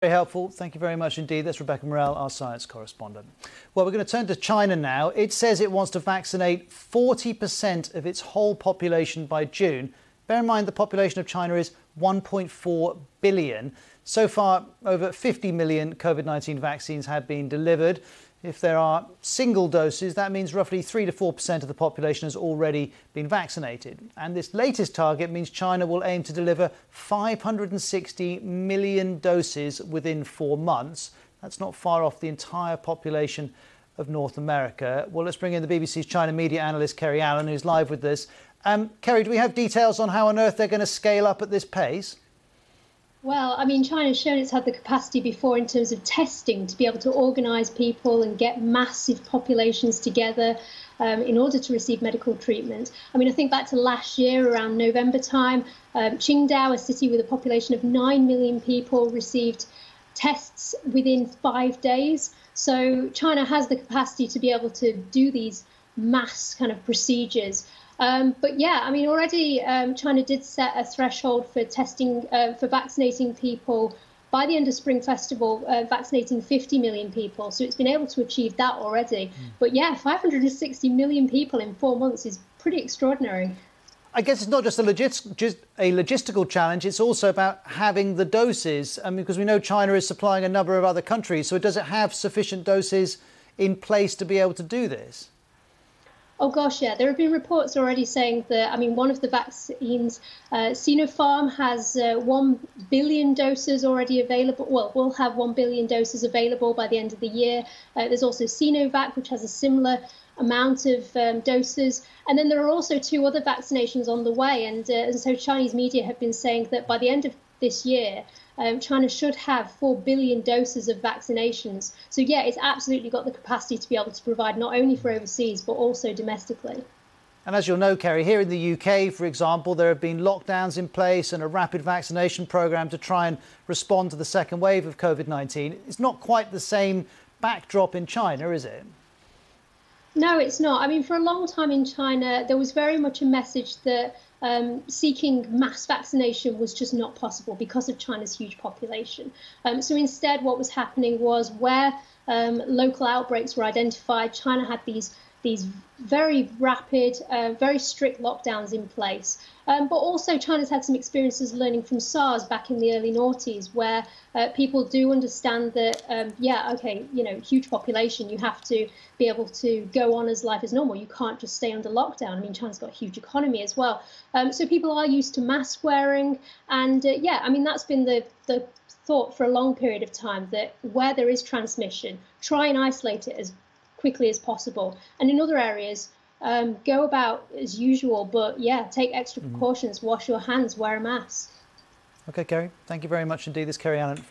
Very helpful. Thank you very much indeed. That's Rebecca Morell, our science correspondent. Well, we're going to turn to China now. It says it wants to vaccinate 40% of its whole population by June. Bear in mind the population of China is 1.4 billion. So far, over 50 million COVID-19 vaccines have been delivered. If there are single doses, that means roughly 3 to 4% of the population has already been vaccinated. And this latest target means China will aim to deliver 560 million doses within 4 months. That's not far off the entire population of North America. Well, let's bring in the BBC's China media analyst, Kerry Allen, who's live with this. Kerry, do we have details on how on earth they're going to scale up at this pace? Well, I mean, China's shown it's had the capacity before in terms of testing to be able to organise people and get massive populations together in order to receive medical treatment. I mean, I think back to last year around November time, Qingdao, a city with a population of 9 million people, received tests within 5 days. So China has the capacity to be able to do these mass kind of procedures. But yeah, I mean, already China did set a threshold for testing, for vaccinating people by the end of Spring Festival, vaccinating 50 million people. So it's been able to achieve that already. But yeah, 560 million people in 4 months is pretty extraordinary. I guess it's not just a logistical challenge, it's also about having the doses. I mean, because we know China is supplying a number of other countries. So does it have sufficient doses in place to be able to do this? Oh gosh, yeah. There have been reports already saying that, I mean, one of the vaccines, Sinopharm, has 1 billion doses already available. Well, will have 1 billion doses available by the end of the year. There's also Sinovac, which has a similar amount of doses. And then there are also 2 other vaccinations on the way. And so Chinese media have been saying that by the end of this year, China should have 4 billion doses of vaccinations. So yeah, it's absolutely got the capacity to be able to provide not only for overseas, but also domestically. And as you'll know, Kerry, here in the UK, for example, there have been lockdowns in place and a rapid vaccination programme to try and respond to the second wave of COVID-19. It's not quite the same backdrop in China, is it? No, it's not. I mean, for a long time in China, there was very much a message that seeking mass vaccination was just not possible because of China's huge population. So instead, what was happening was where local outbreaks were identified, China had these very rapid, very strict lockdowns in place. But also China's had some experiences learning from SARS back in the early noughties, where people do understand that, yeah, okay, you know, huge population, you have to be able to go on as life as normal. You can't just stay under lockdown. I mean, China's got a huge economy as well. So people are used to mask wearing. And yeah, I mean, that's been the thought for a long period of time, that where there is transmission, try and isolate it as quickly as possible. And in other areas, go about as usual, but yeah, take extra precautions, wash your hands, wear a mask. OK, Kerry, thank you very much indeed. This is Kerry Allen from